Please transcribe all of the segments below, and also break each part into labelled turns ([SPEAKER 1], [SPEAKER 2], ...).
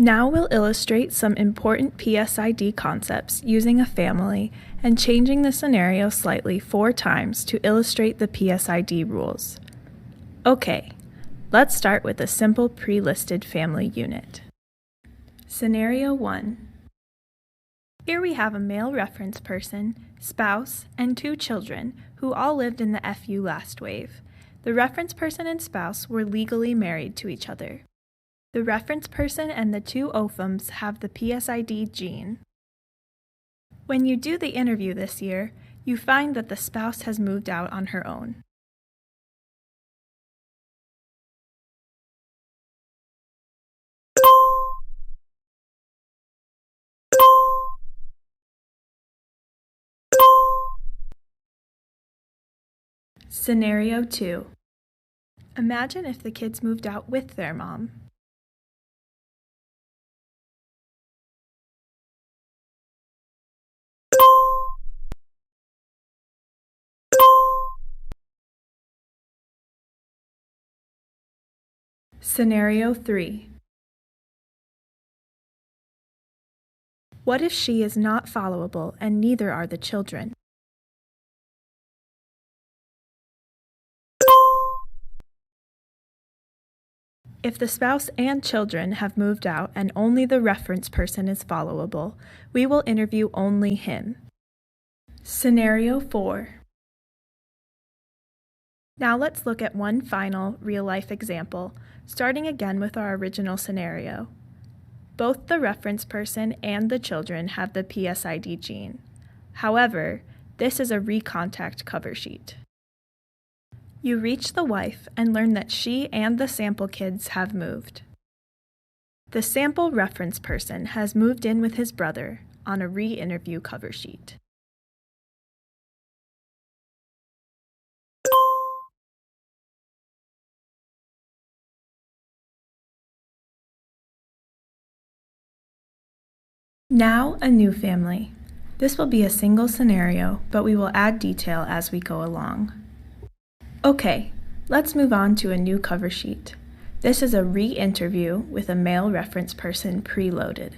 [SPEAKER 1] Now we'll illustrate some important PSID concepts using a family and changing the scenario slightly 4 times to illustrate the PSID rules. Okay, let's start with a simple pre-listed family unit. Scenario 1. Here we have a male reference person, spouse, and 2 children who all lived in the FU last wave. The reference person and spouse were legally married to each other. The reference person and the 2 OFMs have the PSID gene. When you do the interview this year, you find that the spouse has moved out on her own. Scenario 2. Imagine if the kids moved out with their mom. Scenario 3. What if she is not followable and neither are the children? If the spouse and children have moved out and only the reference person is followable, we will interview only him. Scenario 4. Now let's look at one final real-life example, starting again with our original scenario. Both the reference person and the children have the PSID gene. However, this is a recontact cover sheet. You reach the wife and learn that she and the sample kids have moved. The sample reference person has moved in with his brother on a re-interview cover sheet. Now a new family. This will be a single scenario, but we will add detail as we go along. Okay, let's move on to a new cover sheet. This is a re-interview with a male reference person preloaded.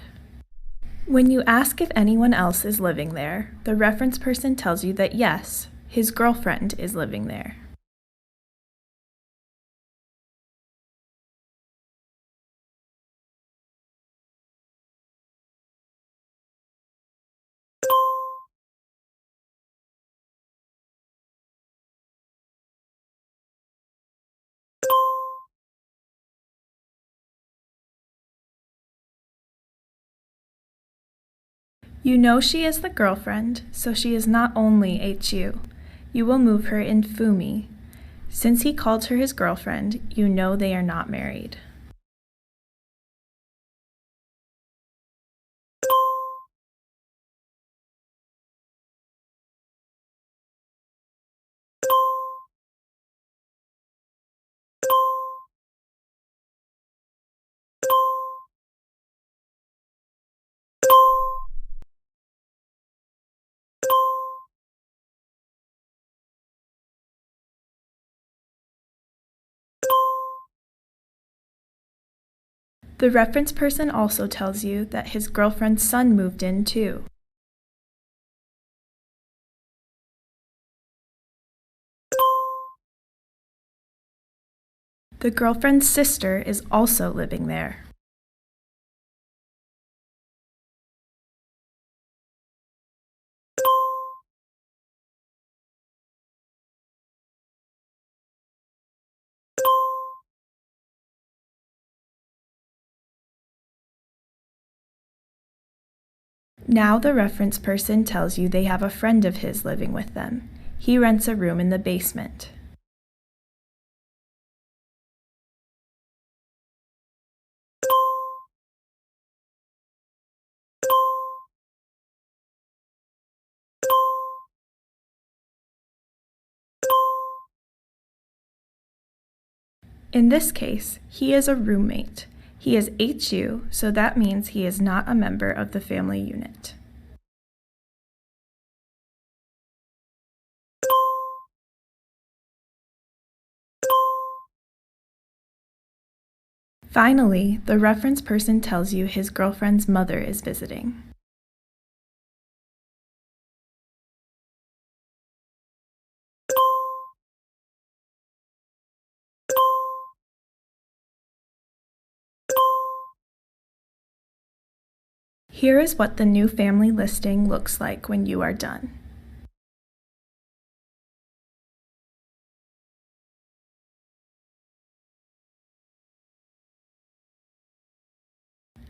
[SPEAKER 1] When you ask if anyone else is living there, the reference person tells you that yes, his girlfriend is living there. You know she is the girlfriend, so she is not only HU. You will move her in Fumi. Since he called her his girlfriend, you know they are not married. The reference person also tells you that his girlfriend's son moved in too. The girlfriend's sister is also living there. Now the reference person tells you they have a friend of his living with them. He rents a room in the basement. In this case, he is a roommate. He is HU, so that means he is not a member of the family unit. Finally, the reference person tells you his girlfriend's mother is visiting. Here is what the new family listing looks like when you are done.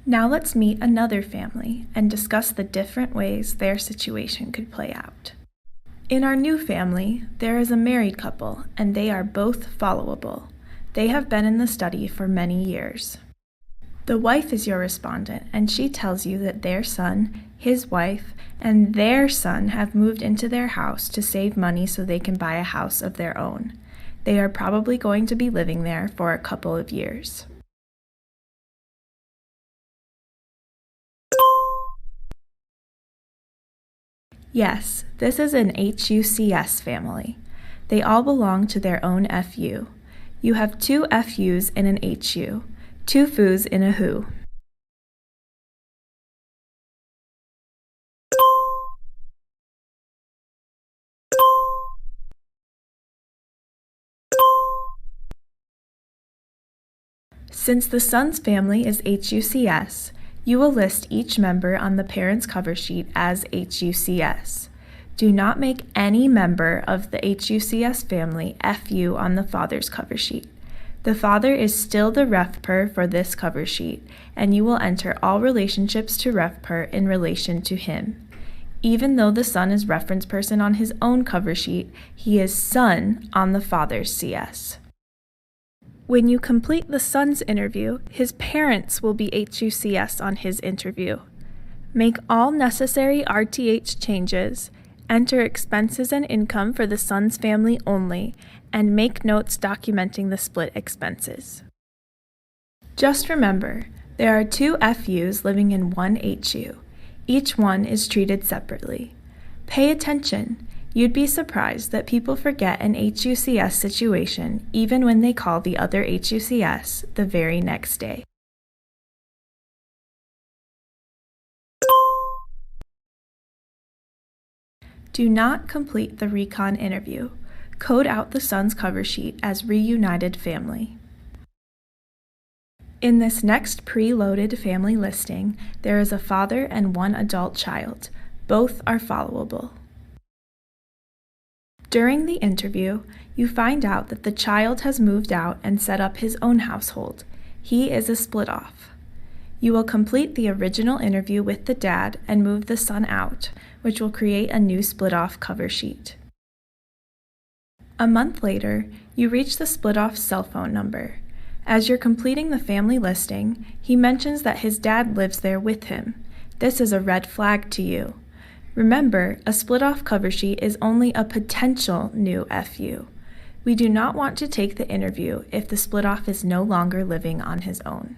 [SPEAKER 1] Now let's meet another family and discuss the different ways their situation could play out. In our new family, there is a married couple, and they are both followable. They have been in the study for many years. The wife is your respondent, and she tells you that their son, his wife, and their son have moved into their house to save money so they can buy a house of their own. They are probably going to be living there for a couple of years. Yes, this is an HUCS family. They all belong to their own FU. You have 2 FUs in an HU, 2 FUs in a WHO. Since the son's family is HUCS, you will list each member on the parent's cover sheet as HUCS. Do not make any member of the HUCS family FU on the father's cover sheet. The father is still the RefPer for this cover sheet, and you will enter all relationships to RefPer in relation to him. Even though the son is reference person on his own cover sheet, he is son on the father's CS. When you complete the son's interview, his parents will be HUCS on his interview. Make all necessary RTH changes, enter expenses and income for the son's family only, and make notes documenting the split expenses. Just remember, there are 2 FUs living in one HU. Each one is treated separately. Pay attention. You'd be surprised that people forget an HUCS situation even when they call the other HUCS the very next day. Do not complete the recon interview. Code out the son's cover sheet as reunited family. In this next preloaded family listing, there is a father and 1 adult child. Both are followable. During the interview, you find out that the child has moved out and set up his own household. He is a split-off. You will complete the original interview with the dad and move the son out, which will create a new split-off cover sheet. A month later, you reach the split-off's cell phone number. As you're completing the family listing, he mentions that his dad lives there with him. This is a red flag to you. Remember, a split-off cover sheet is only a potential new FU. We do not want to take the interview if the split-off is no longer living on his own.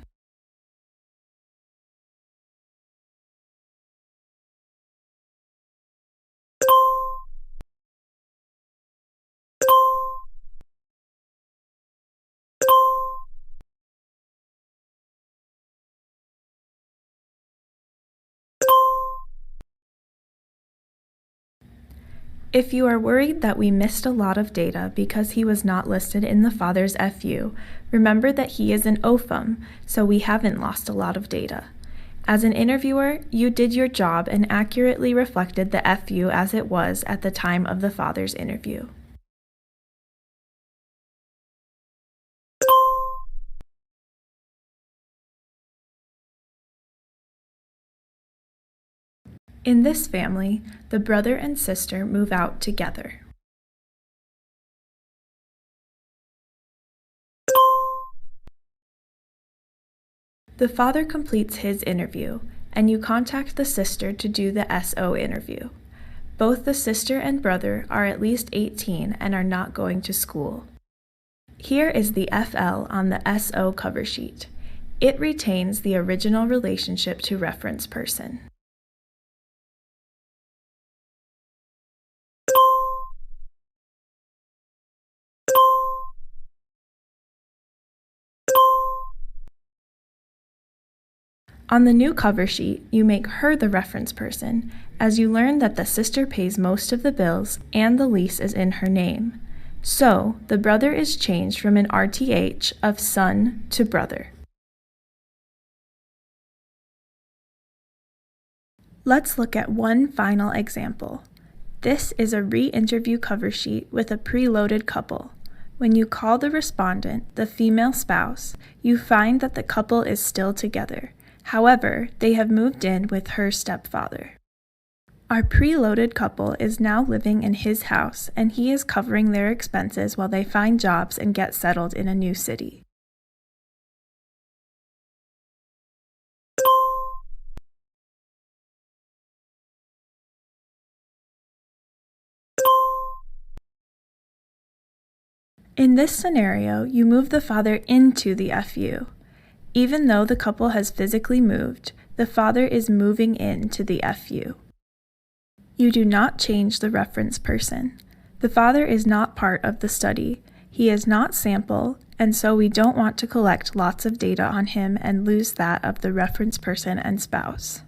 [SPEAKER 1] If you are worried that we missed a lot of data because he was not listed in the father's FU, remember that he is an OFUM, so we haven't lost a lot of data. As an interviewer, you did your job and accurately reflected the FU as it was at the time of the father's interview. In this family, the brother and sister move out together. The father completes his interview, and you contact the sister to do the SO interview. Both the sister and brother are at least 18 and are not going to school. Here is the FL on the SO cover sheet. It retains the original relationship to reference person. On the new cover sheet, you make her the reference person, as you learn that the sister pays most of the bills and the lease is in her name. So, the brother is changed from an RTH of son to brother. Let's look at one final example. This is a re-interview cover sheet with a preloaded couple. When you call the respondent, the female spouse, you find that the couple is still together. However, they have moved in with her stepfather. Our preloaded couple is now living in his house, and he is covering their expenses while they find jobs and get settled in a new city. In this scenario, you move the father into the FU. Even though the couple has physically moved, the father is moving into the FU. You do not change the reference person. The father is not part of the study. He is not sample, and so we don't want to collect lots of data on him and lose that of the reference person and spouse.